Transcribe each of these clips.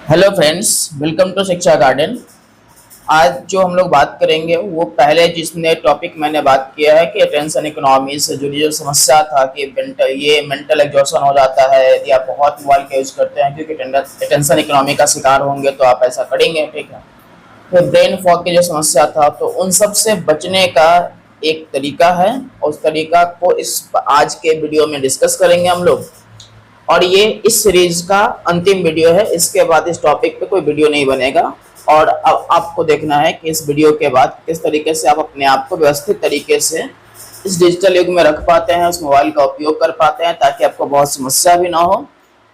Hello friends, welcome to शिक्षा garden. आज जो हम लोग बात करेंगे वो पहले जिसने टॉपिक मैंने बात किया है कि अटेंशन इकोनॉमी से जुड़ी जो समस्या था कि मेंटल एग्जॉशन हो जाता है यदि आप बहुत मोबाइल का यूज़ करते हैं, क्योंकि अटेंशन इकोनॉमी का शिकार होंगे तो आप ऐसा करेंगे। ठीक है। फिर ब्रेन फॉग की जो समस्या था, तो उन सब से बचने का एक तरीका है। उस तरीका को इस आज के वीडियो में डिस्कस करेंगे हम लोग, और ये इस सीरीज का अंतिम वीडियो है। इसके बाद इस टॉपिक पे कोई वीडियो नहीं बनेगा, और अब आपको देखना है कि इस वीडियो के बाद किस तरीके से आप अपने आप को व्यवस्थित तरीके से इस डिजिटल युग में रख पाते हैं, उस मोबाइल का उपयोग कर पाते हैं, ताकि आपको बहुत समस्या भी ना हो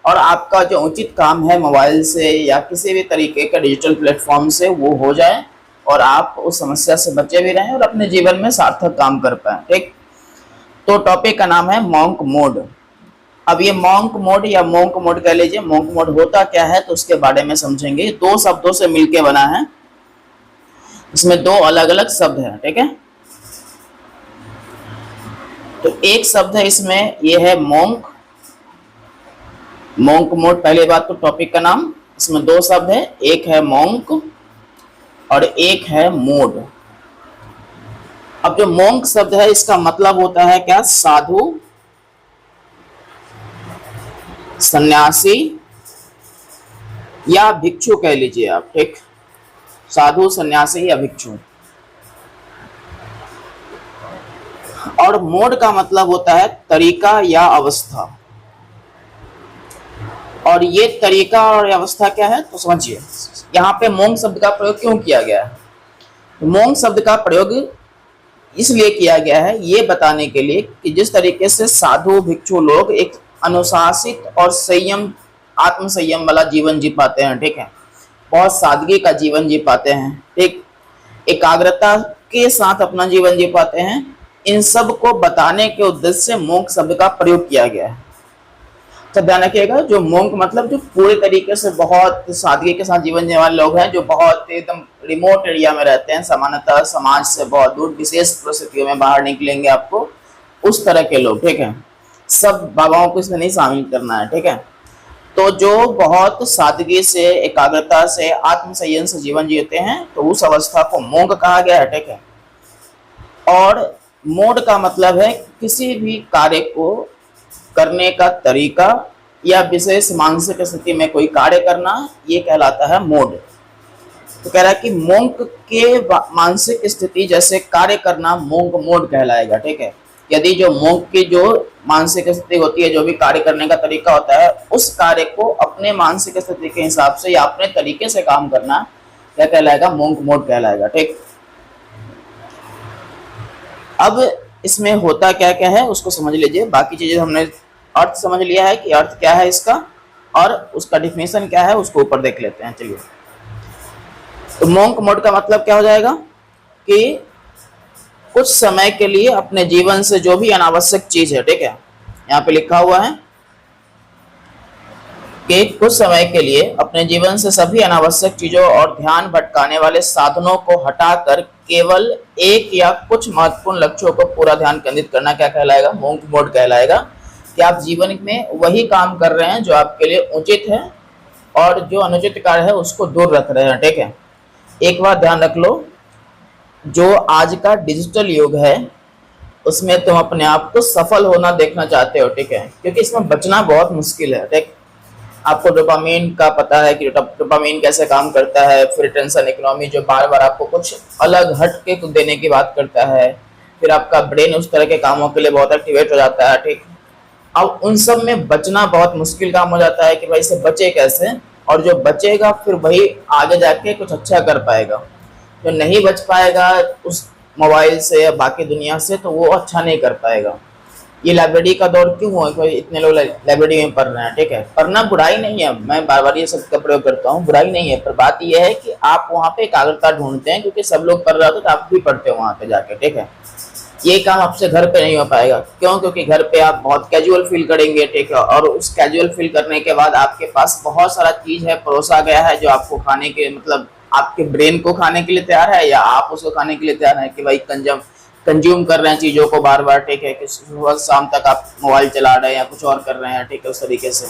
और आपका जो उचित काम है मोबाइल से या किसी भी तरीके का डिजिटल प्लेटफॉर्म से वो हो जाए और आप उस समस्या से बचे भी रहें और अपने जीवन में सार्थक काम कर पाएं। ठीक। तो टॉपिक का नाम है मॉन्क मोड। अब ये मॉन्क मोड या मोंक मोड कह लीजिए, मॉन्क मोड होता क्या है तो उसके बारे में समझेंगे। दो शब्दों से मिलके बना है, इसमें दो अलग अलग शब्द हैं। ठीक है। तो एक शब्द है इसमें, ये है मॉन्क मोड। पहली बात तो टॉपिक का नाम, इसमें दो शब्द है, एक है मॉन्क और एक है मोड। अब जो मॉन्क शब्द है इसका मतलब होता है क्या? साधु, सन्यासी या भिक्षु कह लीजिए आप। ठीक। साधु, सन्यासी या भिक्षु। और मोड का मतलब होता है तरीका या अवस्था। और ये तरीका और अवस्था क्या है तो समझिए, यहाँ पे मोंग शब्द का प्रयोग क्यों किया गया है। तो मोंग शब्द का प्रयोग इसलिए किया गया है ये बताने के लिए कि जिस तरीके से साधु भिक्षु लोग एक अनुशासित और संयम, आत्म संयम वाला जीवन जी पाते हैं। ठीक है। बहुत सादगी का जीवन जी पाते हैं। ठीक। एकाग्रता के साथ अपना जीवन जी पाते हैं। इन सब को बताने के उद्देश्य से मोंक शब्द का प्रयोग किया गया है। तो ध्यान रखिएगा, जो मोंक मतलब जो पूरे तरीके से बहुत सादगी के साथ जीवन जीने वाले लोग हैं, जो बहुत एकदम रिमोट एरिया में रहते हैं, सामान्यतः समाज से बहुत दूर, विशेष परिस्थितियों में बाहर निकलेंगे आपको उस तरह के लोग। ठीक है। सब बाबाओं को इसमें नहीं शामिल करना है। ठीक है। तो जो बहुत सादगी से, एकाग्रता से, आत्म संयम से जीवन जीते हैं तो उस अवस्था को मोंग कहा गया है। ठीक है। और मोड का मतलब है किसी भी कार्य को करने का तरीका या विशेष मानसिक स्थिति में कोई कार्य करना, ये कहलाता है मोड। तो कह रहा है कि मोंक के मानसिक स्थिति जैसे कार्य करना मोंक मोड कहलाएगा। ठीक है। यदि जो मोंक की जो मानसिक स्थिति होती है, जो भी कार्य करने का तरीका होता है, उस कार्य को अपने मानसिक स्थिति के हिसाब से या अपने तरीके से काम करना क्या कहलाएगा? मोंक मोड कहलाएगा। ठीक। अब इसमें होता क्या क्या है उसको समझ लीजिए। बाकी चीजें हमने अर्थ समझ लिया है कि अर्थ क्या है इसका और उसका डिफिनेशन क्या है, उसको ऊपर देख लेते हैं। चलिए। तो मोंक मोड का मतलब क्या हो जाएगा कि कुछ समय के लिए अपने जीवन से जो भी अनावश्यक चीज है, ठीक है, यहाँ पे लिखा हुआ है कि कुछ समय के लिए अपने जीवन से सभी अनावश्यक चीजों और ध्यान भटकाने वाले साधनों को हटाकर केवल एक या कुछ महत्वपूर्ण लक्ष्यों को पूरा ध्यान केंद्रित करना क्या कहलाएगा? मोंक मोड कहलाएगा। कि आप जीवन में वही काम कर रहे हैं जो आपके लिए उचित है और जो अनुचित कार्य है उसको दूर रख रहे हैं। ठीक है। एक बात ध्यान रख लो, जो आज का डिजिटल युग है उसमें तुम अपने आप को सफल होना देखना चाहते हो। ठीक है। क्योंकि इसमें बचना बहुत मुश्किल है। ठीक। आपको डोपामीन का पता है कि डोपामीन कैसे काम करता है, फिर टेंशन इकोनॉमी जो बार बार आपको कुछ अलग हट के देने की बात करता है, फिर आपका ब्रेन उस तरह के कामों के लिए बहुत एक्टिवेट हो जाता है। ठीक। अब उन सब में बचना बहुत मुश्किल काम हो जाता है कि भाई इससे बचे कैसे, और जो बचेगा फिर वही आगे जाके कुछ अच्छा कर पाएगा। जो नहीं बच पाएगा उस मोबाइल से या बाकी दुनिया से, तो वो अच्छा नहीं कर पाएगा। ये लाइब्रेरी का दौर क्यों हुआ कि इतने लोग लाइब्रेरी में पढ़ रहे हैं? ठीक है। पढ़ना बुराई नहीं है, मैं बार बार ये शब्द का प्रयोग करता हूँ, बुराई नहीं है, पर बात यह है कि आप वहाँ पे एकाग्रता ढूंढते हैं क्योंकि सब लोग पढ़ रहे होते तो आप भी पढ़ते हो वहाँ पे जाके। ठीक है। ये काम आपसे घर पे नहीं हो पाएगा। क्यों? क्योंकि घर पे आप बहुत कैजुअल फील करेंगे। ठीक है। और उस कैजुअल फील करने के बाद आपके पास बहुत सारा चीज है, परोसा गया है, जो आपको खाने के मतलब आपके ब्रेन को खाने के लिए तैयार है या आप उसको खाने के लिए तैयार है कि भाई कंज्यूम कर रहे हैं चीजों को बार बार। ठीक है। कि सुबह शाम तक आप मोबाइल चला रहे हैं या कुछ और कर रहे हैं। ठीक है। उस तरीके से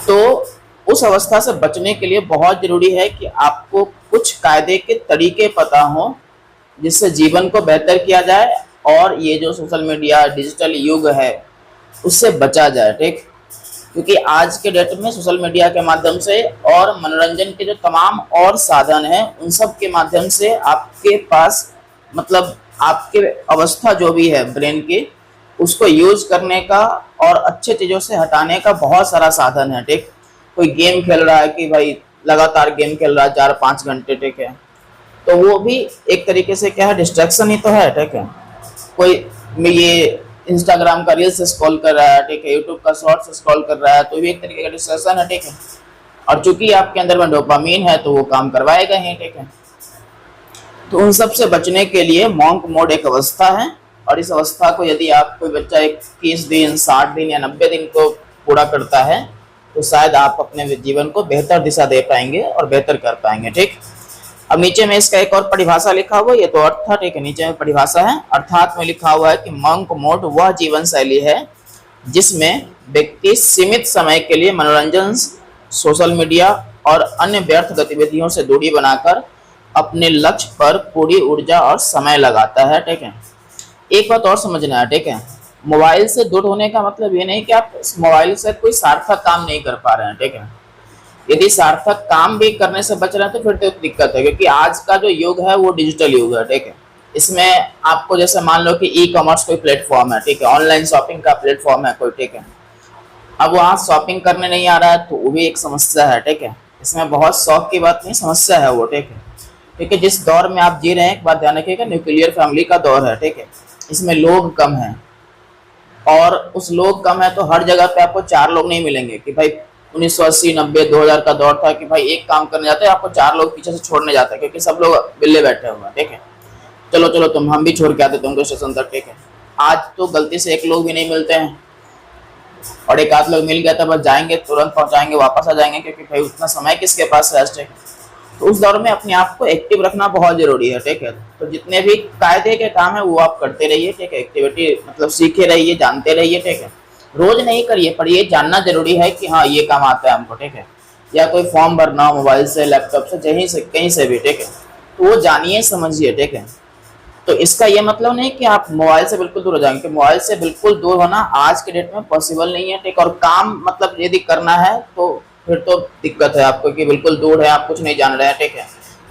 तो उस अवस्था से बचने के लिए बहुत जरूरी है कि आपको कुछ कायदे के तरीके पता हो जिससे जीवन को बेहतर किया जाए और ये जो सोशल मीडिया डिजिटल युग है उससे बचा जाए। ठीक, क्योंकि आज के डेट में सोशल मीडिया के माध्यम से और मनोरंजन के जो तमाम और साधन हैं उन सब के माध्यम से आपके पास मतलब आपके अवस्था जो भी है ब्रेन की उसको यूज करने का और अच्छे चीज़ों से हटाने का बहुत सारा साधन है। ठीक, कोई गेम खेल रहा है कि भाई लगातार गेम खेल रहा है 4-5 घंटे, ठीक है, तो वो भी एक तरीके से क्या है, डिस्ट्रैक्शन ही तो है। ठीक है, कोई ये इंस्टाग्राम का रील्स स्क्रॉल कर रहा है, ठीक है, यूट्यूब का शॉर्ट्स स्क्रॉल कर रहा है, तो भी एक तरीके का डिस्ट्रैक्शन है। ठीक है, और चूंकि आपके अंदर में डोपामीन है तो वो काम करवाएगा ही। ठीक है, तो उन सब से बचने के लिए मॉन्क मोड एक अवस्था है और इस अवस्था को यदि आप कोई बच्चा 21 दिन 60 दिन या 90 दिन को पूरा करता है तो शायद आप अपने जीवन को बेहतर दिशा दे पाएंगे और बेहतर कर पाएंगे। ठीक, अब नीचे में इसका एक और परिभाषा लिखा हुआ है, ये तो अर्थ था। ठीक है, नीचे में परिभाषा है, अर्थात में लिखा हुआ है कि मॉन्क मोड वह जीवन शैली है जिसमें व्यक्ति सीमित समय के लिए मनोरंजन, सोशल मीडिया और अन्य व्यर्थ गतिविधियों से दूरी बनाकर अपने लक्ष्य पर पूरी ऊर्जा और समय लगाता है। ठीक है, एक बात और समझना है। ठीक है, मोबाइल से दूर होने का मतलब ये नहीं कि आप मोबाइल से कोई सार्थक काम नहीं कर पा रहे हैं। ठीक है, यदि सार्थक काम भी करने से बच रहे हैं तो फिर तो दिक्कत है, क्योंकि आज का जो युग है वो डिजिटल युग है। ठीक है, इसमें आपको जैसे मान लो कि ई कॉमर्स कोई प्लेटफॉर्म है, ठीक है, ऑनलाइन शॉपिंग का प्लेटफॉर्म है कोई, ठीक है, अब वहाँ शॉपिंग करने नहीं आ रहा है तो वो भी एक समस्या है। ठीक है, इसमें बहुत शौक की बात नहीं, समस्या है वो। ठीक है, क्योंकि जिस दौर में आप जी रहे हैं, एक बात ध्यान रखिएगा, न्यूक्लियर फैमिली का दौर है। ठीक है, इसमें लोग कम हैं और उस लोग कम है तो हर जगह पे आपको 4 लोग नहीं मिलेंगे कि भाई 1980, 90, 2000 का दौर था कि भाई एक काम करने जाते हैं आपको 4 लोग पीछे से छोड़ने जाते हैं क्योंकि सब लोग बिल्ले बैठे हुए हैं। ठीक है, चलो चलो तुम, हम भी छोड़ के आते तुमको स्टेशन तक। ठीक है, आज तो गलती से एक लोग भी नहीं मिलते हैं और एक आध लोग मिल गया था बस जाएंगे तुरंत पहुंचाएंगे वापस आ जाएंगे, क्योंकि भाई उतना समय किसके पास है। ठीक, तो उस दौर में अपने आप को एक्टिव रखना बहुत जरूरी है। ठीक है, तो जितने भी कायदे के काम है वो आप करते रहिए। ठीक है, एक्टिविटी मतलब सीखे रहिए, जानते रहिए। ठीक है, रोज नहीं करिए पर ये जानना जरूरी है कि हाँ ये काम आता है हमको। ठीक है, या कोई फॉर्म भरना हो मोबाइल से, लैपटॉप से, कहीं से भी। ठीक है, तो वो जानिए समझिए। ठीक है, तो इसका ये मतलब नहीं कि आप मोबाइल से बिल्कुल दूर हो जाएंगे, कि मोबाइल से बिल्कुल दूर होना आज के डेट में पॉसिबल नहीं है। ठीक, और काम मतलब यदि करना है तो फिर तो दिक्कत है आपको कि बिल्कुल दूर है, आप कुछ नहीं जान रहे हैं। ठीक है,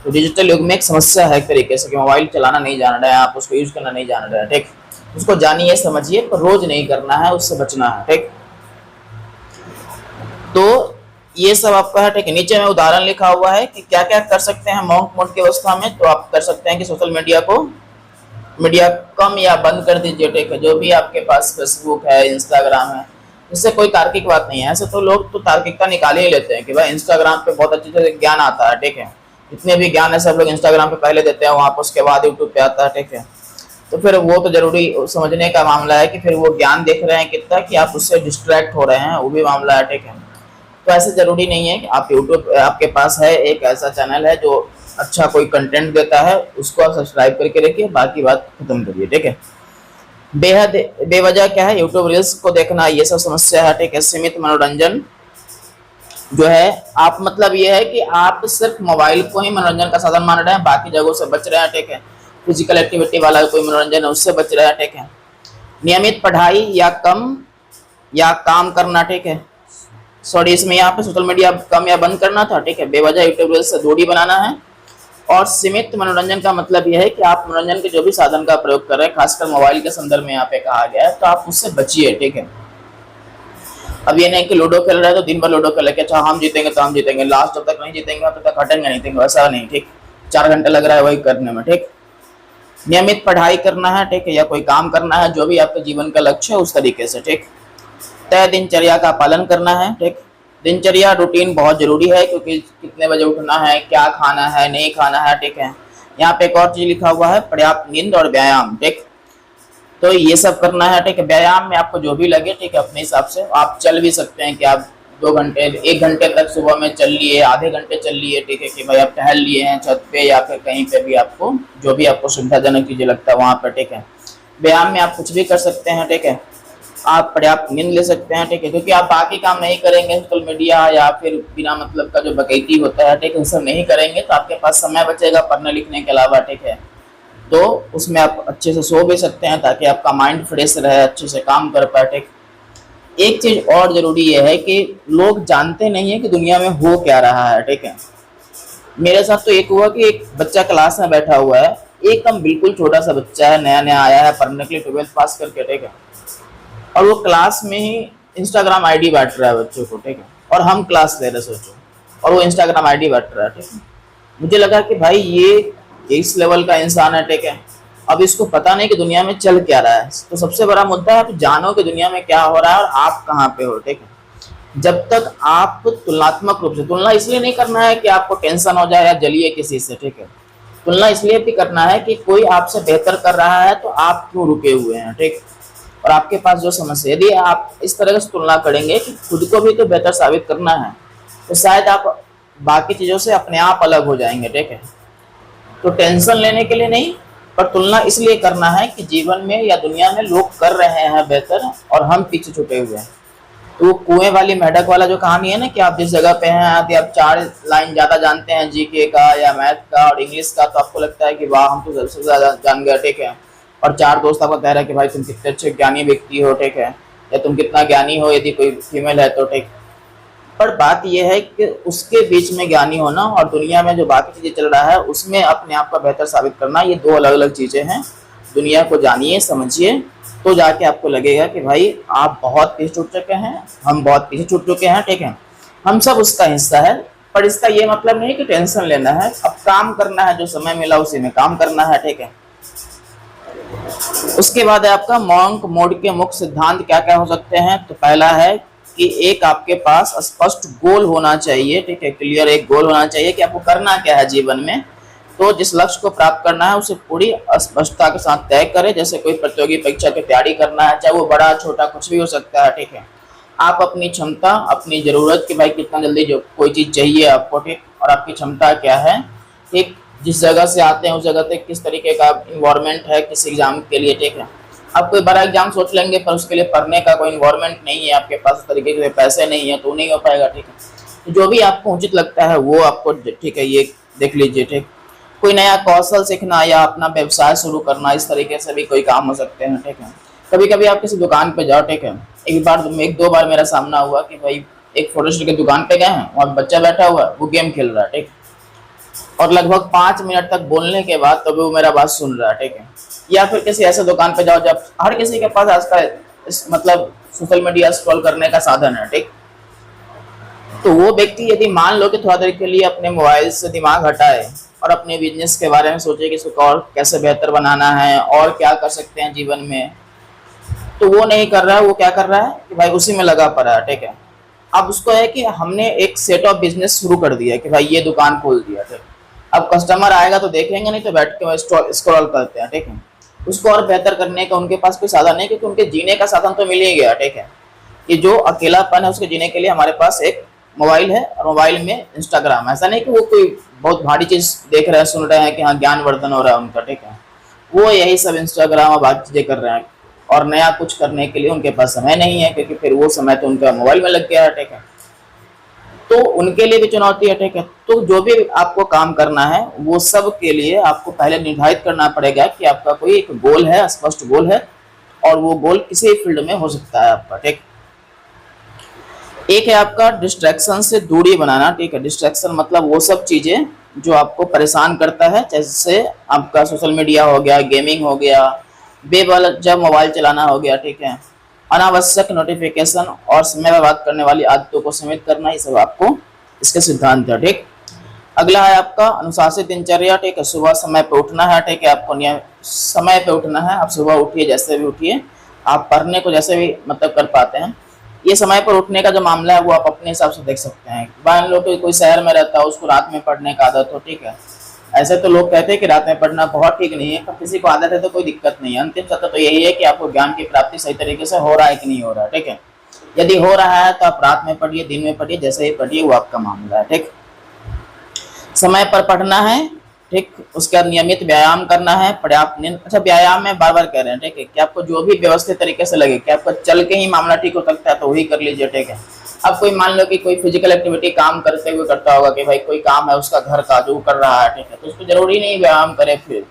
तो डिजिटल युग में एक समस्या है एक तरीके से कि मोबाइल चलाना नहीं जान रहे हैं आप, उसको यूज करना नहीं जान रहे हैं। ठीक, उसको जानिए समझिए पर रोज नहीं करना है, उससे बचना है। ठीक, तो ये सब आपका है। ठीक है, नीचे में उदाहरण लिखा हुआ है कि क्या क्या कर सकते हैं मॉन्क मोड की अवस्था में। तो आप कर सकते हैं कि सोशल मीडिया कम या बंद कर दीजिए। ठीक है, जो भी आपके पास फेसबुक है, इंस्टाग्राम है, इससे कोई तार्किक बात नहीं है। ऐसे तो लोग तो तार्किकता निकाल ही लेते हैं कि भाई इंस्टाग्राम पे बहुत अच्छे से ज्ञान आता है। ठीक है, जितने भी ज्ञान है सब लोग इंस्टाग्राम पे पहले देते हैं, वहाँ पर उसके बाद यूट्यूब पे आता है। ठीक है, तो फिर वो तो जरूरी समझने का मामला है कि फिर वो ज्ञान देख रहे हैं कितना कि आप उससे डिस्ट्रैक्ट हो रहे हैं, वो भी मामला है। ठीक है, तो ऐसे जरूरी नहीं है कि आप यूट्यूब आपके पास है एक ऐसा चैनल है जो अच्छा कोई कंटेंट देता है, उसको आप सब्सक्राइब करके रखिए, बाकी बात खत्म करिए। ठीक है, बेहद बेवजह क्या है यूट्यूब रील्स को देखना, ये सब समस्या है। ठीक है, सीमित मनोरंजन जो है आप मतलब ये है कि आप सिर्फ मोबाइल को ही मनोरंजन का साधन मान रहे हैं, बाकी जगहों से बच रहे हैं। ठीक है, फिजिकल एक्टिविटी वाला कोई मनोरंजन है उससे बच रहे हैं। ठीक है, नियमित पढ़ाई या काम करना। ठीक है, सॉरी इसमें यहाँ पे सोशल मीडिया कम या बंद करना था। ठीक है, बेवजह यूट्यूब रील्स से दूरी बनाना है। और सीमित मनोरंजन का मतलब यह है कि आप मनोरंजन के जो भी साधन का प्रयोग कर रहे हैं, खासकर मोबाइल के संदर्भ में यहाँ पे कहा गया है, तो आप उससे बचिए। ठीक है, अब ये नहीं कि लूडो खेल रहे हैं तो दिन भर लूडो खेल के अच्छा हम जीतेंगे तो हम जीतेंगे, लास्ट जब तक नहीं जीतेंगे तब तक हटेंगे नहीं, वैसा नहीं। ठीक, 4 घंटे लग रहा है वही करने में। ठीक, नियमित पढ़ाई करना है। ठीक है, या कोई काम करना है जो भी आपके जीवन का लक्ष्य है उस तरीके से। ठीक, तय दिनचर्या का पालन करना है। ठीक, दिनचर्या रूटीन बहुत जरूरी है क्योंकि कितने बजे उठना है, क्या खाना है, नहीं खाना है। ठीक है, यहाँ पे एक और चीज लिखा हुआ है, पर्याप्त नींद और व्यायाम। ठीक, तो ये सब करना है। ठीक है, व्यायाम में आपको जो भी लगे, ठीक है, अपने हिसाब से आप चल भी सकते हैं कि आप 2 घंटे 1 घंटे तक सुबह में चल लिए, आधे घंटे चल लिए। ठीक है, कि भाई आप टहल लिए हैं छत पे या फिर कहीं पे भी, आपको जो भी आपको सुविधाजनक चीजें लगता है वहां पर। ठीक है, व्यायाम में आप कुछ भी कर सकते हैं। ठीक है, आप पर्याप्त नींद ले सकते हैं, ठीक है, क्योंकि आप बाकी काम नहीं करेंगे, सोशल मीडिया या फिर बिना मतलब का जो बकैती होता है, ठीक है, सब नहीं करेंगे तो आपके पास समय बचेगा पढ़ने लिखने के अलावा, ठीक है। तो उसमें आप अच्छे से सो भी सकते हैं ताकि आपका माइंड फ्रेश रहे, अच्छे से काम कर पाए, ठीक। एक चीज और जरूरी यह है कि लोग जानते नहीं है कि दुनिया में हो क्या रहा है, ठीक है। मेरे साथ तो एक हुआ कि एक बच्चा क्लास में बैठा हुआ है, एकदम बिल्कुल छोटा सा बच्चा है, नया नया आया है पढ़ने के लिए 12th पास करके, ठीक है, और वो क्लास में ही इंस्टाग्राम आईडी बांट रहा है बच्चों को, ठीक है, और हम क्लास ले रहे सोचो, और वो इंस्टाग्राम आईडी बांट रहा है, ठीक है। मुझे लगा कि भाई ये इस लेवल का इंसान है, ठीक है, अब इसको पता नहीं कि दुनिया में चल क्या रहा है। तो सबसे बड़ा मुद्दा है आप जानो कि दुनिया में क्या हो रहा है और आप कहाँ पे हो, ठीक है। जब तक आप तुलनात्मक रूप से, तुलना इसलिए नहीं करना है कि आपको टेंशन हो जाए या जलिए किसी से, ठीक है, तुलना इसलिए भी करना है कि कोई आपसे बेहतर कर रहा है तो आप क्यों रुके हुए हैं, ठीक। और आपके पास जो समस्या, यदि आप इस तरह से तुलना करेंगे कि खुद को भी तो बेहतर साबित करना है, तो शायद आप बाकी चीजों से अपने आप अलग हो जाएंगे, ठीक है। तो टेंशन लेने के लिए नहीं, पर तुलना इसलिए करना है कि जीवन में या दुनिया में लोग कर रहे हैं बेहतर और हम पीछे छूटे हुए हैं। तो कुएं वाली मेढक वाला जो कहानी है ना, कि आप जिस जगह पे हैं यदि आप 4 लाइन ज्यादा जानते हैं जीके का या मैथ का और इंग्लिश का, तो आपको लगता है कि वाह हम तो सबसे ज्यादा जान गए, ठीक है, और 4 दोस्त आपको कह रहे हैं कि भाई तुम कितने अच्छे ज्ञानी व्यक्ति हो, ठीक है, या तुम कितना ज्ञानी हो यदि कोई फीमेल है तो, ठीक। पर बात यह है कि उसके बीच में ज्ञानी होना और दुनिया में जो बाकी चीजें चल रहा है उसमें अपने आप का बेहतर साबित करना, ये 2 अलग अलग चीजें हैं। दुनिया को जानिए, समझिए, तो जाके आपको लगेगा कि भाई आप बहुत पीछे छूट चुके हैं, हम बहुत पीछे छूट चुके हैं, ठीक है, हम सब उसका हिस्सा है। पर इसका ये मतलब नहीं कि टेंशन लेना है, अब काम करना है, जो समय मिला उसी में काम करना है, ठीक है। उसके बाद है आपका मॉन्क मोड के मुख्य सिद्धांत क्या क्या हो सकते हैं। तो पहला है कि एक आपके पास स्पष्ट गोल होना चाहिए, ठीक है, क्लियर एक गोल होना चाहिए कि आपको करना क्या है जीवन में। तो जिस लक्ष्य को प्राप्त करना है उसे पूरी स्पष्टता के साथ तय करें। जैसे कोई प्रतियोगी परीक्षा की तैयारी करना है, चाहे वो बड़ा छोटा कुछ भी हो सकता है, ठीक है। आप अपनी क्षमता, अपनी जरूरत कि भाई कितना जल्दी जो कोई चीज चाहिए आपको, ठीक, और आपकी क्षमता क्या है, ठीक, जिस जगह से आते हैं उस जगह तक किस तरीके का इन्वायरमेंट है किस एग्जाम के लिए, ठीक है। आप कोई बड़ा एग्जाम सोच लेंगे पर उसके लिए पढ़ने का कोई इन्वायरमेंट नहीं है आपके पास, उस तरीके के पैसे नहीं है, तो नहीं हो पाएगा, ठीक है। तो जो भी आपको उचित लगता है वो आपको, ठीक है, ये देख लीजिए, ठीक। कोई नया कौशल सीखना या अपना व्यवसाय शुरू करना, इस तरीके से भी कोई काम हो सकते हैं, ठीक है। कभी कभी आप किसी दुकान पे जाओ, ठीक है, एक दो बार मेरा सामना हुआ कि भाई एक फोटो स्टेट की दुकान पे गए हैं, वहाँ बच्चा बैठा हुआ है, वो गेम खेल रहा है, ठीक, और लगभग 5 मिनट तक बोलने के बाद तो वो मेरा बात सुन रहा है, ठीक है। या फिर किसी ऐसे दुकान पे जाओ जब हर किसी के पास आज का मतलब सोशल मीडिया स्क्रॉल करने का साधन है, ठीक। तो वो व्यक्ति यदि मान लो कि थोड़ा देर के लिए अपने मोबाइल से दिमाग हटाए और अपने बिजनेस के बारे में सोचे कि इसको और कैसे बेहतर बनाना है और क्या कर सकते हैं जीवन में, तो वो नहीं कर रहा है। वो क्या कर रहा है कि भाई उसी में लगा पड़ा है, ठीक है। अब उसको है कि हमने एक सेट ऑफ बिजनेस शुरू कर दिया कि भाई ये दुकान खोल दिया, ठीक। अब कस्टमर आएगा तो देखेंगे, नहीं तो बैठ के स्क्रॉल करते हैं, ठीक है। उसको और बेहतर करने का उनके पास कोई साधन नहीं, क्योंकि उनके जीने का साधन तो मिल ही गया, ठीक है। ये जो अकेलापन है उसके जीने के लिए हमारे पास एक मोबाइल है और मोबाइल में इंस्टाग्राम। ऐसा नहीं कि वो कोई बहुत भारी चीज देख रहे हैं, सुन रहे हैं कि हाँ ज्ञानवर्धन हो रहा है उनका, ठीक है। वो यही सब इंस्टाग्राम और बाकी चीजें कर रहे हैं और नया कुछ करने के लिए उनके पास समय नहीं है, क्योंकि फिर वो समय तो उनका मोबाइल में लग गया है, ठीक है। तो उनके लिए भी चुनौती है, ठीक है। तो जो भी आपको काम करना है वो सब के लिए आपको पहले निर्धारित करना पड़ेगा कि आपका कोई एक गोल है, स्पष्ट गोल है, और वो गोल किसी फील्ड में हो सकता है आपका, ठीक। एक है आपका डिस्ट्रैक्शन से दूरी बनाना, ठीक है। डिस्ट्रैक्शन मतलब वो सब चीजें जो आपको परेशान करता है, जैसे आपका सोशल मीडिया हो गया, गेमिंग हो गया, बेवजह मोबाइल चलाना हो गया, ठीक है, अनावश्यक नोटिफिकेशन और समय बर्बाद करने वाली आदतों को सीमित करना, ये सब आपको इसके सिद्धांत है, ठीक। अगला है आपका अनुशासित दिनचर्या, ठीक है। सुबह समय पे उठना है, ठीक है, आपको समय पे उठना है। आप सुबह उठिए, जैसे भी उठिए, आप पढ़ने को जैसे भी मतलब कर पाते हैं। ये समय पर उठने का जो मामला है वो आप अपने हिसाब से देख सकते हैं। मान लो कि कोई शहर में रहता है, उसको रात में पढ़ने का आदत हो, ठीक है। ऐसे तो लोग कहते हैं कि रात में पढ़ना बहुत ठीक नहीं है, पर किसी को आदत है तो कोई दिक्कत नहीं है। अंतिम सत्य तो यही है कि आपको ज्ञान की प्राप्ति सही तरीके से हो रहा है कि नहीं हो रहा है, ठीक है। यदि हो रहा है तो आप रात में पढ़िए, दिन में पढ़िए, जैसे ही पढ़िए वो आपका मामला है, ठीक। समय पर पढ़ना है ठीक। उसके बाद नियमित व्यायाम करना है, पर्याप्त नींद। अच्छा, व्यायाम में बार बार कह रहे हैं, ठीक है, कि आपको जो भी व्यवस्थित तरीके से लगे कि आपको चल के ही मामला ठीक हो सकता है तो वही कर लीजिए, ठीक है। अब कोई मान लो कि कोई फिजिकल एक्टिविटी काम करते हुए करता होगा कि भाई कोई काम है उसका घर का जो कर रहा है, ठीक है, तो उसको जरूरी नहीं व्यायाम करे फिर।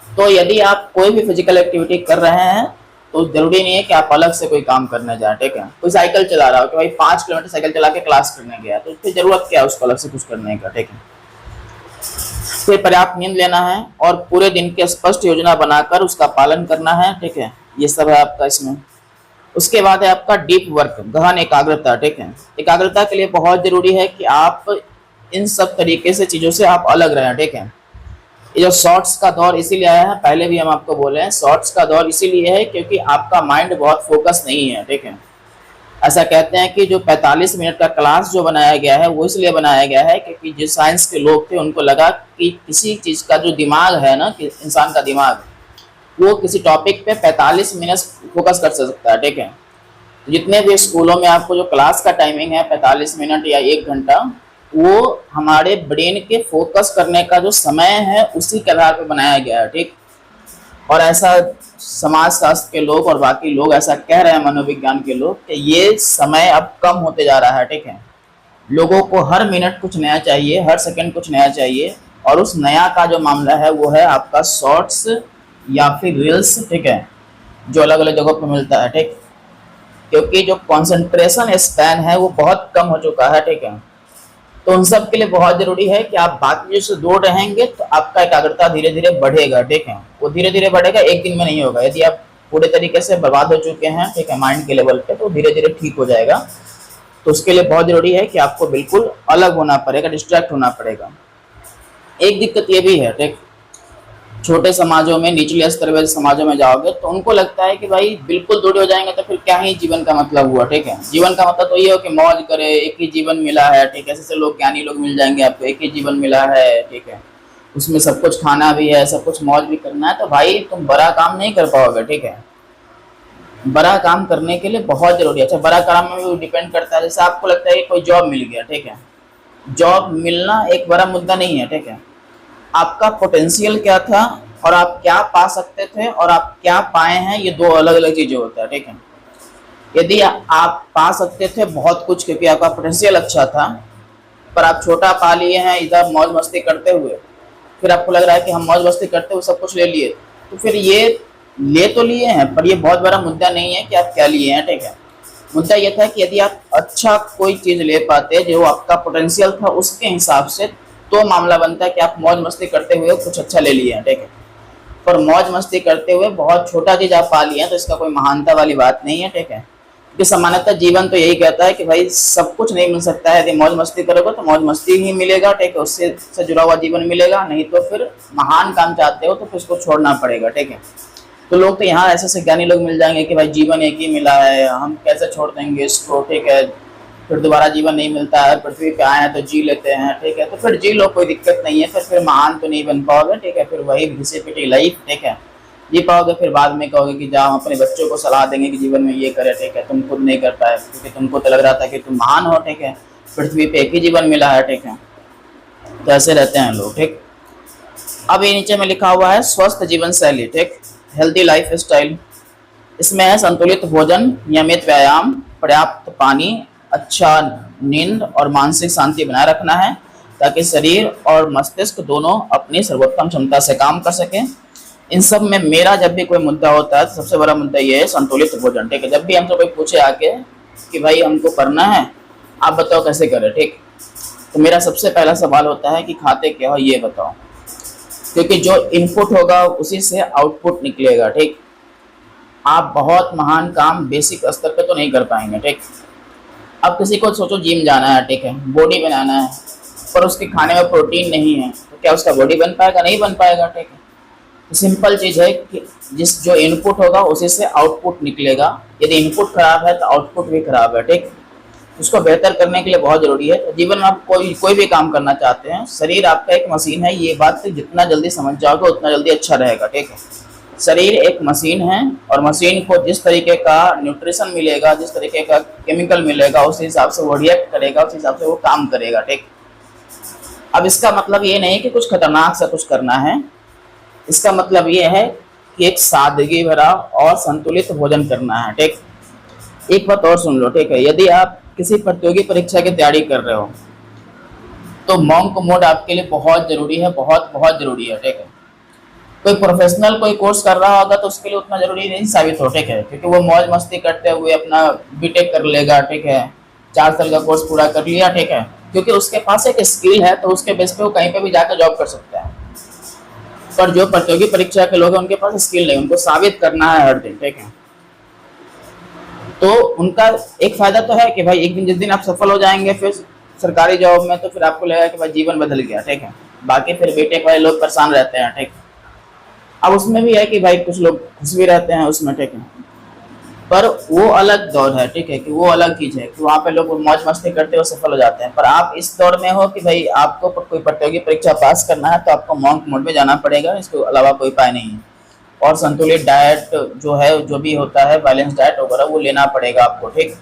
तो यदि आप कोई भी फिजिकल एक्टिविटी कर रहे हैं तो जरूरी नहीं है कि आप अलग से कोई काम करने जाए, ठीक है। कोई साइकिल चला रहा हो कि भाई 5 किलोमीटर साइकिल चला के क्लास करने गया, तो उसकी जरूरत क्या है उसको अलग से कुछ करने का, ठीक है। फिर पर्याप्त नींद लेना है और पूरे दिन की स्पष्ट योजना बनाकर उसका पालन करना है, ठीक है। ये सब है आपका इसमें। उसके बाद है आपका डीप वर्क, गहन एकाग्रता, ठीक है। एकाग्रता के लिए बहुत जरूरी है कि आप इन सब तरीके से चीजों से आप अलग रहें, ठीक है। ये जो शॉर्ट्स का दौर इसीलिए आया है, पहले भी हम आपको बोले हैं, शॉर्ट्स का दौर इसीलिए है क्योंकि आपका माइंड बहुत फोकस नहीं है, ठीक है। ऐसा कहते हैं कि जो 45 मिनट का क्लास जो बनाया गया है वो इसलिए बनाया गया है क्योंकि जो साइंस के लोग थे उनको लगा कि किसी चीज का जो दिमाग है ना, कि इंसान का दिमाग वो किसी टॉपिक पे 45 मिनट फोकस कर सकता है, ठीक है। जितने भी स्कूलों में आपको जो क्लास का टाइमिंग है 45 मिनट या 1 घंटा, वो हमारे ब्रेन के फोकस करने का जो समय है उसी के आधार पर बनाया गया है, ठीक। और ऐसा समाज शास्त्र के लोग और बाकी लोग ऐसा कह रहे हैं, मनोविज्ञान के लोग, कि ये समय अब कम होते जा रहा है, ठीक है। लोगों को हर मिनट कुछ नया चाहिए, हर सेकंड कुछ नया चाहिए, और उस नया का जो मामला है वो है आपका शॉर्ट्स या फिर रील्स, ठीक है, जो अलग अलग जगहों पर मिलता है, ठीक। क्योंकि जो कॉन्सेंट्रेशन स्पैन है वो बहुत कम हो चुका है, ठीक है। तो उन सब के लिए बहुत जरूरी है कि आप बाकी से दूर रहेंगे तो आपका एकाग्रता धीरे धीरे बढ़ेगा, ठीक है। वो धीरे धीरे बढ़ेगा, एक दिन में नहीं होगा। यदि आप पूरे तरीके से बर्बाद हो चुके हैं, ठीक है, माइंड के लेवल पे, तो धीरे धीरे ठीक हो जाएगा। तो उसके लिए बहुत जरूरी है कि आपको बिल्कुल अलग होना पड़ेगा, डिस्ट्रैक्ट होना पड़ेगा। एक दिक्कत ये भी है, ठीक, छोटे समाजों में, निचले स्तर वाले समाजों में जाओगे तो उनको लगता है कि भाई बिल्कुल दूर हो जाएंगे तो फिर क्या ही जीवन का मतलब हुआ, ठीक है। जीवन का मतलब तो ये हो कि मौज करे, एक ही जीवन मिला है, ठीक है। ऐसे लोग, ज्ञानी लोग मिल जाएंगे आपको, एक ही जीवन मिला है, ठीक है, उसमें सब कुछ खाना भी है, सब कुछ मौज भी करना है, तो भाई तुम बड़ा काम नहीं कर पाओगे, ठीक है। बड़ा काम करने के लिए बहुत जरूरी है। अच्छा, बड़ा काम में भी डिपेंड करता है, जैसे आपको लगता है कि कोई जॉब मिल गया, ठीक है, जॉब मिलना एक बड़ा मुद्दा नहीं है, ठीक है। आपका पोटेंशियल क्या था और आप क्या पा सकते थे और आप क्या पाए हैं, ये दो अलग अलग चीजें होता है, ठीक है। यदि आप पा सकते थे बहुत कुछ क्योंकि आपका पोटेंशियल अच्छा था, पर आप छोटा पा लिए हैं इधर मौज मस्ती करते हुए, फिर आपको लग रहा है कि हम मौज मस्ती करते हुए सब कुछ ले लिए, तो फिर ये ले तो लिए हैं पर ये बहुत बड़ा मुद्दा नहीं है कि आप क्या लिए हैं, ठीक है। मुद्दा ये था कि यदि आप अच्छा कोई चीज ले पाते जो आपका पोटेंशियल था उसके हिसाब से, तो मामला बनता है कि आप मौज मस्ती करते हुए कुछ अच्छा ले लिए हैं, ठीक है। पर मौज मस्ती करते हुए बहुत छोटा चीज आप पा लिए हैं तो इसका कोई महानता वाली बात नहीं है, ठीक है। क्योंकि सामान्यतः जीवन तो यही कहता है कि भाई सब कुछ नहीं मिल सकता है, यदि मौज मस्ती करोगे तो मौज मस्ती ही मिलेगा, ठीक है, उससे से जुड़ा हुआ जीवन मिलेगा, नहीं तो फिर महान काम चाहते हो तो फिर उसको छोड़ना पड़ेगा, ठीक है। तो लोग तो यहाँ ऐसे ज्ञानी लोग मिल जाएंगे कि भाई जीवन एक ही मिला है, हम कैसे छोड़ देंगे इसको, ठीक है, फिर दोबारा जीवन नहीं मिलता है, पृथ्वी पे आए हैं तो जी लेते हैं, ठीक है, तो फिर जी लो, कोई दिक्कत नहीं है, फिर महान तो नहीं बन पाओगे, ठीक है, फिर वही घिसे पिटी लाइफ, ठीक है, जी पाओगे। फिर बाद में कहोगे कि जाओ अपने बच्चों को सलाह देंगे कि जीवन में ये करे, ठीक है, तुम खुद नहीं कर पाए क्योंकि तुमको तो लग रहा था कि तुम महान हो, ठीक है, पृथ्वी पे एक ही जीवन मिला है, ठीक है। तो ऐसे रहते हैं लोग, ठीक। अब ये नीचे में लिखा हुआ है स्वस्थ जीवन शैली, ठीक, हेल्दी लाइफ स्टाइल। इसमें है संतुलित भोजन, नियमित व्यायाम, पर्याप्त पानी, अच्छा नींद और मानसिक शांति बनाए रखना है ताकि शरीर और मस्तिष्क दोनों अपनी सर्वोत्तम क्षमता से काम कर सके। इन सब में मेरा जब भी कोई मुद्दा होता है तो सबसे बड़ा मुद्दा ये है संतुलित भोजन, ठीक है। जब भी हमसे कोई पूछे आके कि भाई हमको करना है, आप बताओ कैसे करें, ठीक, तो मेरा सबसे पहला सवाल होता है कि खाते क्या हो ये बताओ, क्योंकि जो इनपुट होगा उसी से आउटपुट निकलेगा, ठीक। आप बहुत महान काम बेसिक स्तर पे तो नहीं कर पाएंगे, ठीक। अब किसी को सोचो जिम जाना है, ठीक है, बॉडी बनाना है, पर उसके खाने में प्रोटीन नहीं है, तो क्या उसका बॉडी बन पाएगा? नहीं बन पाएगा, ठीक है। तो सिंपल चीज़ है कि जो इनपुट होगा उसी से आउटपुट निकलेगा। यदि इनपुट खराब है तो आउटपुट भी खराब है, ठीक। उसको बेहतर करने के लिए बहुत जरूरी है। जीवन में आप कोई भी काम करना चाहते हैं, शरीर आपका एक मशीन है, ये बात जितना जल्दी समझ जाओगे उतना जल्दी अच्छा रहेगा, ठीक है। शरीर एक मशीन है और मशीन को जिस तरीके का न्यूट्रिशन मिलेगा, जिस तरीके का केमिकल मिलेगा, उस हिसाब से वो रिएक्ट करेगा, उस हिसाब से वो काम करेगा, ठीक। अब इसका मतलब ये नहीं कि कुछ खतरनाक सा कुछ करना है, इसका मतलब ये है कि एक सादगी भरा और संतुलित भोजन करना है। ठीक, एक बात और सुन लो, ठीक है, यदि आप किसी प्रतियोगी परीक्षा की तैयारी कर रहे हो तो मॉन्क मोड आपके लिए बहुत जरूरी है, बहुत बहुत जरूरी है। ठीक है, कोई प्रोफेशनल कोई कोर्स कर रहा होगा तो उसके लिए उतना जरूरी नहीं साबित हो, ठीक है, क्योंकि वो मौज मस्ती करते हुए अपना बीटेक कर लेगा, ठीक है, 4 साल का कोर्स पूरा कर लिया, ठीक है, क्योंकि उसके पास एक स्किल है तो उसके बेस पे वो कहीं पे भी जाकर जॉब कर सकता है। पर जो प्रतियोगी परीक्षा के लोग हैं उनके पास स्किल नहीं, उनको साबित करना है हर दिन। ठीक है, तो उनका एक फायदा तो है कि भाई एक दिन जिस दिन आप सफल हो जाएंगे फिर सरकारी जॉब में, तो फिर आपको लगेगा कि भाई जीवन बदल गया। ठीक है, बाकी फिर बीटेक वाले लोग परेशान रहते हैं। ठीक, अब उसमें भी है कि भाई कुछ लोग खुश भी रहते हैं उसमें, ठीक है, पर वो अलग दौर है। ठीक है, कि वो अलग चीज है कि वहाँ पे लोग मौज मस्ती करते हुए सफल हो जाते हैं। पर आप इस दौर में हो कि भाई आपको कोई प्रतियोगी परीक्षा पास करना है तो आपको मॉन्क मोड में जाना पड़ेगा, इसके अलावा कोई उपाय नहीं है। और संतुलित डाइट जो है, जो भी होता है बैलेंस डाइट वगैरह, वो लेना पड़ेगा आपको। ठीक,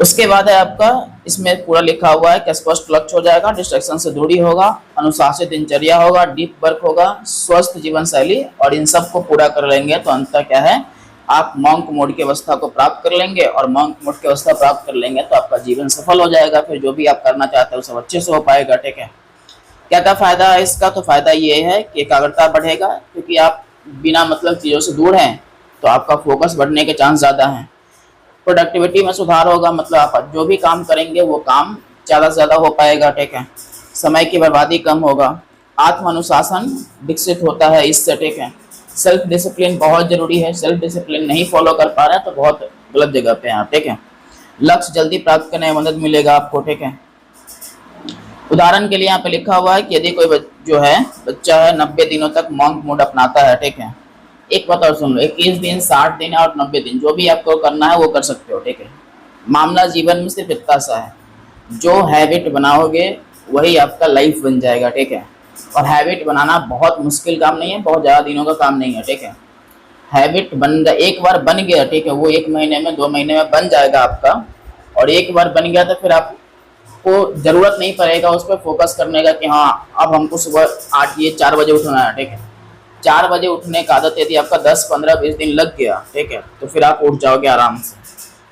उसके बाद है आपका, इसमें पूरा लिखा हुआ है कि स्पष्ट लक्ष्य हो जाएगा, डिस्ट्रैक्शन से दूरी होगा, अनुशासित दिनचर्या होगा, डीप वर्क होगा, स्वस्थ जीवन शैली, और इन सब को पूरा कर लेंगे तो अंततः क्या है, आप मॉन्क मोड की अवस्था को प्राप्त कर लेंगे। और मॉन्क मोड की अवस्था प्राप्त कर लेंगे तो आपका जीवन सफल हो जाएगा, फिर जो भी आप करना चाहते हैं वो सब अच्छे से हो पाएगा। ठीक है, क्या क्या फायदा है इसका? तो फायदा ये है कि एकाग्रता बढ़ेगा, क्योंकि आप बिना मतलब चीज़ों से दूर हैं तो आपका फोकस बढ़ने के चांस ज़्यादा हैं। प्रोडक्टिविटी में सुधार होगा, मतलब आप जो भी काम करेंगे वो काम ज़्यादा से ज़्यादा हो पाएगा। ठीक है, समय की बर्बादी कम होगा, आत्म अनुशासन विकसित होता है इससे। ठीक है, सेल्फ डिसिप्लिन बहुत जरूरी है, सेल्फ डिसिप्लिन नहीं फॉलो कर पा रहे हैं तो बहुत गलत जगह पे हैं आप। ठीक है, लक्ष्य जल्दी प्राप्त करने में मदद मिलेगा आपको। ठीक है, उदाहरण के लिए यहाँ पे लिखा हुआ है कि यदि कोई जो है बच्चा है 90 दिनों तक मॉन्क मोड अपनाता है, ठीक है, एक बात और सुन लो, 21 दिन, 60 दिन और 90 दिन जो भी आपको करना है वो कर सकते हो। ठीक है, मामला जीवन में सिर्फ इतना सा है, जो हैबिट बनाओगे वही आपका लाइफ बन जाएगा। ठीक है, और हैबिट बनाना बहुत मुश्किल काम नहीं है, बहुत ज़्यादा दिनों का काम नहीं है। ठीक है, हैबिट एक बार बन गया, ठीक है, वो 1 महीने में 2 महीने में बन जाएगा आपका, और एक बार बन गया तो फिर आपको ज़रूरत नहीं पड़ेगा उस पर फोकस करने का कि हाँ अब हमको सुबह 4 बजे उठना है। ठीक है, 4 बजे उठने का आदत यदि आपका 10, 15, 20 दिन लग गया, ठीक है, तो फिर आप उठ जाओगे आराम से,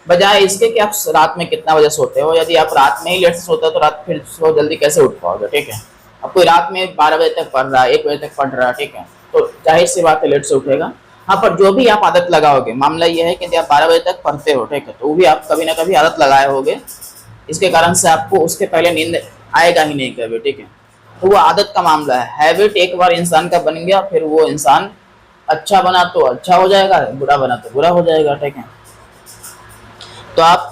बजाय इसके कि आप रात में कितना बजे सोते हो। यदि आप रात में ही लेट से सोते हो तो रात फिर सुबह जल्दी कैसे उठ पाओगे। ठीक है, अब कोई रात में 12 बजे तक पढ़ रहा है, 1 बजे तक पढ़ रहा है, ठीक है, तो जाहिर सी बात है लेट से उठेगा। हाँ, पर जो भी आप आदत लगाओगे, मामला ये है कि यदि आप 12 बजे तक पढ़ते हो, ठीक है, तो वो भी आप कभी ना कभी आदत लगाए होगे, इसके कारण से आपको उसके पहले नींद आएगा ही नहीं कभी। ठीक है, तो वो आदत का मामला है। हैबिट एक बार इंसान का बन गया फिर वो इंसान अच्छा बना तो अच्छा हो जाएगा, बुरा बना तो बुरा हो जाएगा। ठीक है, तो आप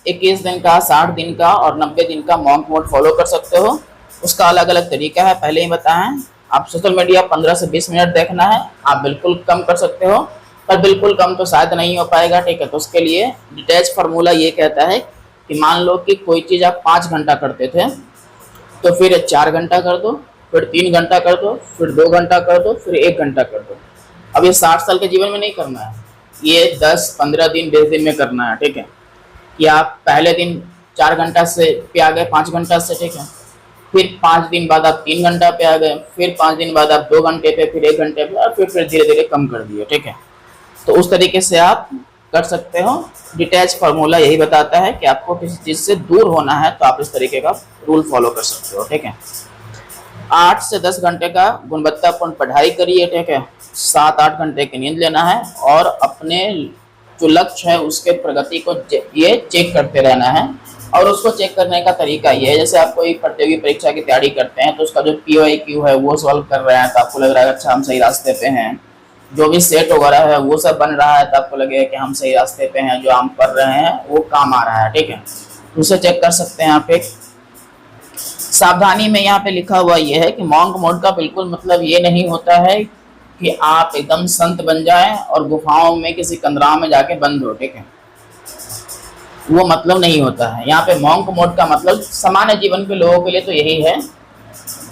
21 दिन का, 60 दिन का और 90 दिन का मॉन्क मोड फॉलो कर सकते हो। उसका अलग अलग तरीका है, पहले ही बताएं। आप सोशल मीडिया 15 से 20 मिनट देखना है, आप बिल्कुल कम कर सकते हो, पर बिल्कुल कम तो शायद नहीं हो पाएगा। ठीक है, तो उसके लिए डिटैच फार्मूला ये कहता है कि मान लो कि कोई चीज़ आप 5 घंटा करते थे तो फिर 4 घंटा कर दो, फिर 3 घंटा कर दो, फिर 2 घंटा कर दो, फिर 1 घंटा कर दो। अब ये 60 साल के जीवन में नहीं करना है, ये 10, 15 दिन, 20 दिन में करना है। ठीक है, कि आप पहले दिन 4 घंटा से पे आ गए 5 घंटा से, ठीक है, फिर 5 दिन बाद आप 3 घंटा पे आ गए, फिर 5 दिन बाद आप 2 घंटे पे, फिर 1 घंटे पे, और फिर धीरे धीरे कम कर दिए। ठीक है, तो उस तरीके से आप कर सकते हो। डिटैच फार्मूला यही बताता है कि आपको किसी चीज़ से दूर होना है तो आप इस तरीके का रूल फॉलो कर सकते हो। ठीक है, 8 से 10 घंटे का गुणवत्तापूर्ण पढ़ाई करिए। ठीक है, 7-8 घंटे की नींद लेना है, और अपने जो लक्ष्य है उसके प्रगति को ये चेक करते रहना है। और उसको चेक करने का तरीका ये है, जैसे आप कोई प्रतियोगी परीक्षा की तैयारी करते हैं तो उसका जो POQ है वो सॉल्व कर रहे हैं तो आपको लग रहा है अच्छा हम सही रास्ते पे हैं। जो भी सेट वगैरह है वो सब बन रहा है तो आपको लगेगा कि हम सही रास्ते पे हैं, जो हम पढ़ रहे हैं वो काम आ रहा है। ठीक है, तो उसे चेक कर सकते हैं आप। एक सावधानी में यहाँ पे लिखा हुआ ये है कि मॉन्क मोड का बिल्कुल मतलब ये नहीं होता है कि आप एकदम संत बन जाएं और गुफाओं में किसी कंदरा में जाके बंद हो। ठीक है, वो मतलब नहीं होता है। यहाँ पे मॉन्क मोड का मतलब सामान्य जीवन के लोगों के लिए तो यही है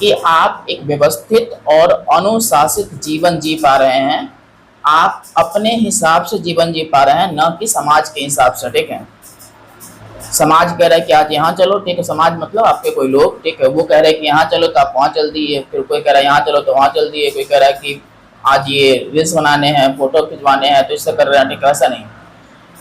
कि आप एक व्यवस्थित और अनुशासित जीवन जी पा रहे हैं, आप अपने हिसाब से जीवन जी पा रहे हैं, न कि समाज के हिसाब से। ठीक है, समाज कह रहा है कि आज यहाँ चलो, ठीक है, समाज मतलब आपके कोई लोग, ठीक है, वो कह रहे हैं कि यहाँ चलो तो आप वहाँ चल दिए, फिर कोई कह रहा है यहाँ चलो तो वहाँ चल दिए, कोई कह रहा है कि आज ये रील्स बनाने हैं, फोटो खिंचवाने हैं तो इससे कर रहे हैं, ठीक है, ऐसा नहीं।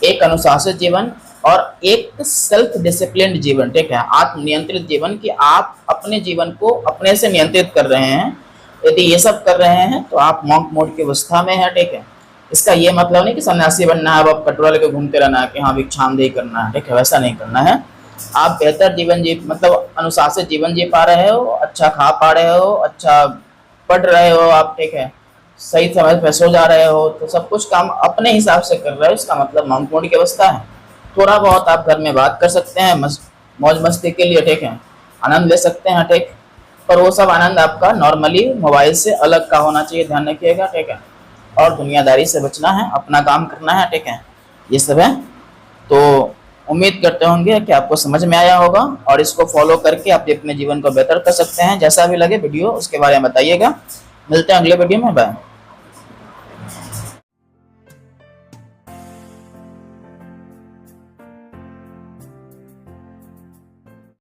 एक अनुशासित जीवन और एक सेल्फ डिसिप्लिन्ड जीवन, ठीक है, आत्मनियंत्रित जीवन, कि आप अपने जीवन को अपने से नियंत्रित कर रहे हैं। यदि ये सब कर रहे हैं तो आप मॉन्क मोड की अवस्था में है, ठीक है। इसका ये मतलब नहीं कि सन्यासी बनना है, अब कटोरा लेके घूमते रहना है कि हाँ भिक्षांदेही करना है, ठीक है, वैसा नहीं करना है। आप बेहतर जीवन जी, मतलब अनुशासित जीवन जी पा रहे हो, अच्छा खा पा रहे हो, अच्छा पढ़ रहे हो आप, ठीक है, सही समय पे सो जा रहे हो, तो सब कुछ काम अपने हिसाब से कर रहे हो, इसका मतलब मॉन्क मोड की अवस्था है। थोड़ा बहुत आप घर में बात कर सकते हैं मौज मस्ती के लिए, ठीक है, आनंद ले सकते हैं, ठीक, पर वो सब आनंद आपका नॉर्मली मोबाइल से अलग का होना चाहिए, ध्यान रखिएगा, ठीक है। और दुनियादारी से बचना है, अपना काम करना है, ठीक है, ये सब है। तो उम्मीद करते होंगे कि आपको समझ में आया होगा और इसको फॉलो करके आप अपने जीवन को बेहतर कर सकते हैं। जैसा भी लगे वीडियो उसके बारे में बताइएगा। मिलते हैं अगले वीडियो में, बाय।